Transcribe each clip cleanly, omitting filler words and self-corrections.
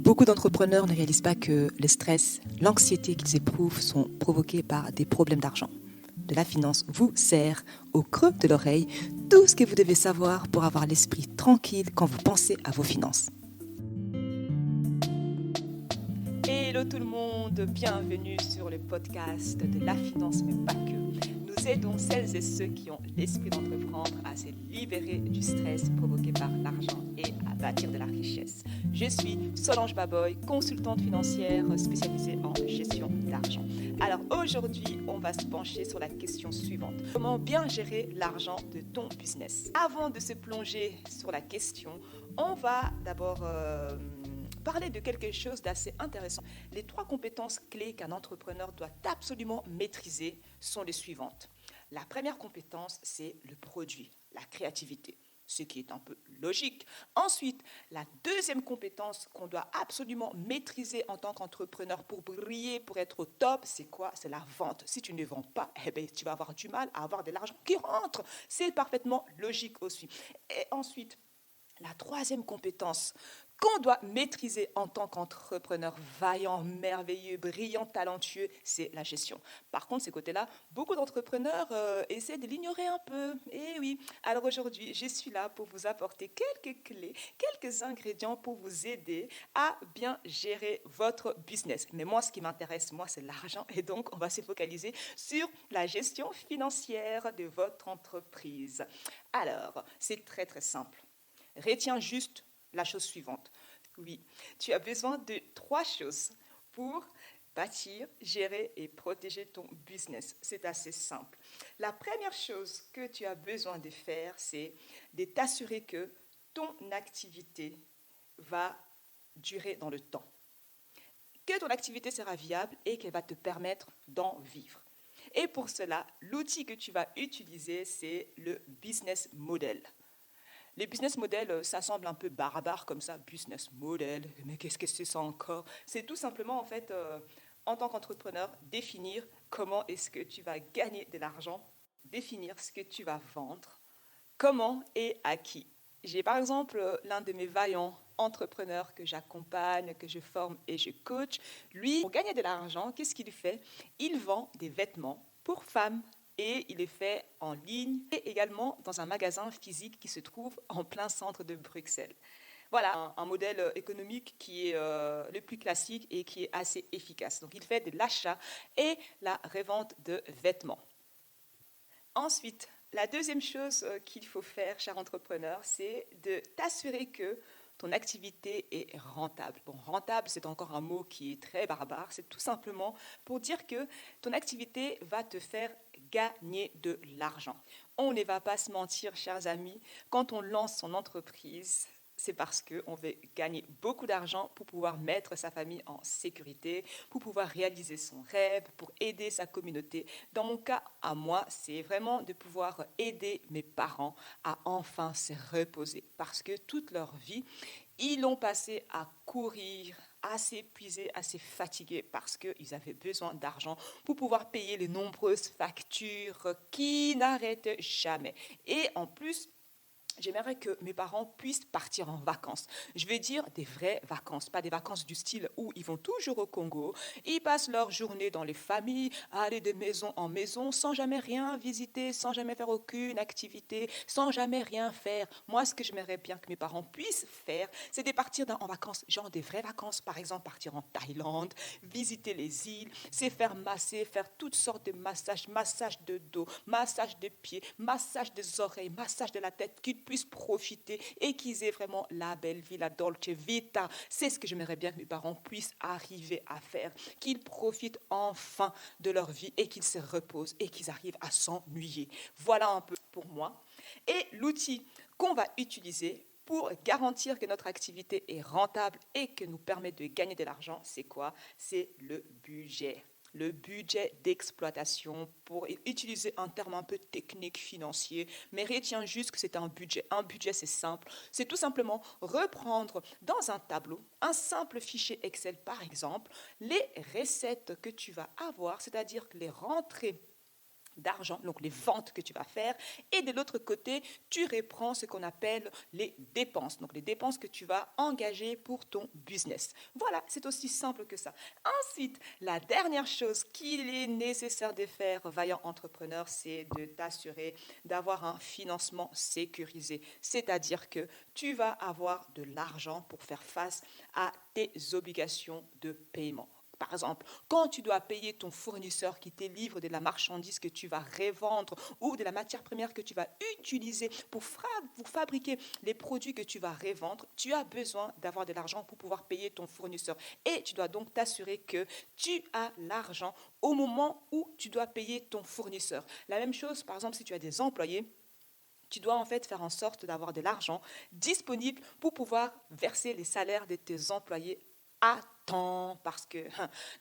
Beaucoup d'entrepreneurs ne réalisent pas que le stress, l'anxiété qu'ils éprouvent sont provoqués par des problèmes d'argent. De la finance vous sert au creux de l'oreille tout ce que vous devez savoir pour avoir l'esprit tranquille quand vous pensez à vos finances. Hello tout le monde, bienvenue sur le podcast de la finance mais pas que. Nous aidons celles et ceux qui ont l'esprit d'entreprendre à se libérer du stress provoqué par l'argent et à bâtir de la richesse. Je suis Solange Baboy, consultante financière spécialisée en gestion d'argent. Alors aujourd'hui, on va se pencher sur la question suivante. Comment bien gérer l'argent de ton business? Avant de se plonger sur la question, on va d'abord parler de quelque chose d'assez intéressant. Les 3 compétences clés qu'un entrepreneur doit absolument maîtriser sont les suivantes. La première compétence, c'est le produit, la créativité, ce qui est un peu logique. Ensuite, la deuxième compétence qu'on doit absolument maîtriser en tant qu'entrepreneur pour briller, pour être au top, c'est quoi? C'est la vente. Si tu ne vends pas, tu vas avoir du mal à avoir de l'argent qui rentre. C'est parfaitement logique aussi. Et ensuite, la troisième compétence qu'on doit maîtriser en tant qu'entrepreneur vaillant, merveilleux, brillant, talentueux, c'est la gestion. Par contre, ces côtés-là, beaucoup d'entrepreneurs essaient de l'ignorer un peu. Et oui, alors aujourd'hui, je suis là pour vous apporter quelques clés, quelques ingrédients pour vous aider à bien gérer votre business. Mais moi, ce qui m'intéresse, c'est l'argent. Et donc, on va se focaliser sur la gestion financière de votre entreprise. Alors, c'est très, très simple. Retiens juste la chose suivante. Oui, tu as besoin de 3 choses pour bâtir, gérer et protéger ton business. C'est assez simple. La première chose que tu as besoin de faire, c'est de t'assurer que ton activité va durer dans le temps. Que ton activité sera viable et qu'elle va te permettre d'en vivre. Et pour cela, l'outil que tu vas utiliser, c'est le business model. Les business models, ça semble un peu barbare comme ça, business model, mais qu'est-ce que c'est ça encore? C'est tout simplement, en fait, en tant qu'entrepreneur, définir comment est-ce que tu vas gagner de l'argent, définir ce que tu vas vendre, comment et à qui. J'ai par exemple l'un de mes vaillants entrepreneurs que j'accompagne, que je forme et je coach. Lui, pour gagner de l'argent, qu'est-ce qu'il fait? Il vend des vêtements pour femmes. Et il est fait en ligne et également dans un magasin physique qui se trouve en plein centre de Bruxelles. Voilà, un modèle économique qui est le plus classique et qui est assez efficace. Donc, il fait de l'achat et la revente de vêtements. Ensuite, la deuxième chose qu'il faut faire, cher entrepreneur, c'est de t'assurer que ton activité est rentable. Bon, rentable, c'est encore un mot qui est très barbare. C'est tout simplement pour dire que ton activité va te faire gagner de l'argent. On ne va pas se mentir, chers amis, quand on lance son entreprise, c'est parce qu'on veut gagner beaucoup d'argent pour pouvoir mettre sa famille en sécurité, pour pouvoir réaliser son rêve, pour aider sa communauté. Dans mon cas, à moi, c'est vraiment de pouvoir aider mes parents à enfin se reposer. Parce que toute leur vie, ils l'ont passé à courir, à s'épuiser, à se fatiguer parce qu'ils avaient besoin d'argent pour pouvoir payer les nombreuses factures qui n'arrêtent jamais. Et en plus, j'aimerais que mes parents puissent partir en vacances. Je veux dire des vraies vacances, pas des vacances du style où ils vont toujours au Congo, ils passent leur journée dans les familles, à aller de maison en maison, sans jamais rien visiter, sans jamais faire aucune activité, sans jamais rien faire. Moi, ce que j'aimerais bien que mes parents puissent faire, c'est de partir en vacances, genre des vraies vacances, par exemple partir en Thaïlande, visiter les îles, se faire masser, faire toutes sortes de massages, massage de dos, massage de pieds, massage des oreilles, massage de la tête, qu'ils puissent profiter et qu'ils aient vraiment la belle vie, la dolce vita. C'est ce que j'aimerais bien que mes parents puissent arriver à faire, qu'ils profitent enfin de leur vie et qu'ils se reposent et qu'ils arrivent à s'ennuyer. Voilà un peu pour moi. Et l'outil qu'on va utiliser pour garantir que notre activité est rentable et que nous permet de gagner de l'argent, c'est quoi? C'est le budget. Le budget d'exploitation, pour utiliser un terme un peu technique financier, mais retiens juste que c'est un budget. Un budget, c'est simple. C'est tout simplement reprendre dans un tableau, un simple fichier Excel par exemple, les recettes que tu vas avoir, c'est-à-dire que les rentrées d'argent, donc les ventes que tu vas faire, et de l'autre côté, tu reprends ce qu'on appelle les dépenses, donc les dépenses que tu vas engager pour ton business. Voilà, c'est aussi simple que ça. Ensuite, la dernière chose qu'il est nécessaire de faire, vaillant entrepreneur, c'est de t'assurer d'avoir un financement sécurisé, c'est-à-dire que tu vas avoir de l'argent pour faire face à tes obligations de paiement. Par exemple, quand tu dois payer ton fournisseur qui te livre de la marchandise que tu vas revendre ou de la matière première que tu vas utiliser pour fabriquer les produits que tu vas revendre, tu as besoin d'avoir de l'argent pour pouvoir payer ton fournisseur. Et tu dois donc t'assurer que tu as l'argent au moment où tu dois payer ton fournisseur. La même chose, par exemple, si tu as des employés, tu dois en fait faire en sorte d'avoir de l'argent disponible pour pouvoir verser les salaires de tes employés à temps, parce que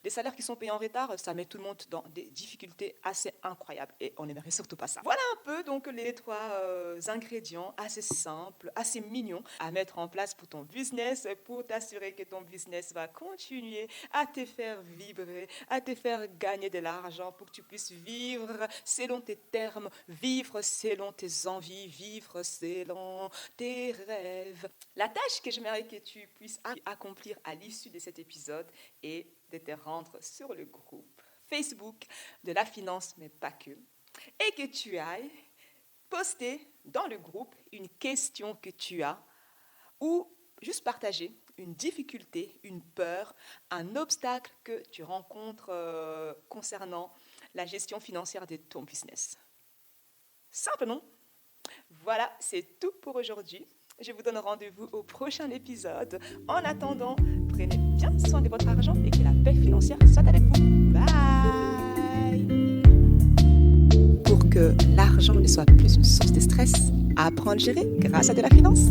des salaires qui sont payés en retard, ça met tout le monde dans des difficultés assez incroyables et on n'aimerait surtout pas ça. Voilà un peu donc les 3 ingrédients assez simples, assez mignons à mettre en place pour ton business, pour t'assurer que ton business va continuer à te faire vibrer, à te faire gagner de l'argent pour que tu puisses vivre selon tes termes, vivre selon tes envies, vivre selon tes rêves. La tâche que j'aimerais que tu puisses accomplir à l'issue de cet épisode et de te rendre sur le groupe Facebook de la finance, mais pas que, et que tu ailles poster dans le groupe une question que tu as ou juste partager une difficulté, une peur, un obstacle que tu rencontres concernant la gestion financière de ton business. Simple, non? Voilà, c'est tout pour aujourd'hui. Je vous donne rendez-vous au prochain épisode. En attendant, prenez bien soin de votre argent et que la paix financière soit avec vous. Bye! Pour que l'argent ne soit plus une source de stress, apprends à le gérer grâce à de la finance.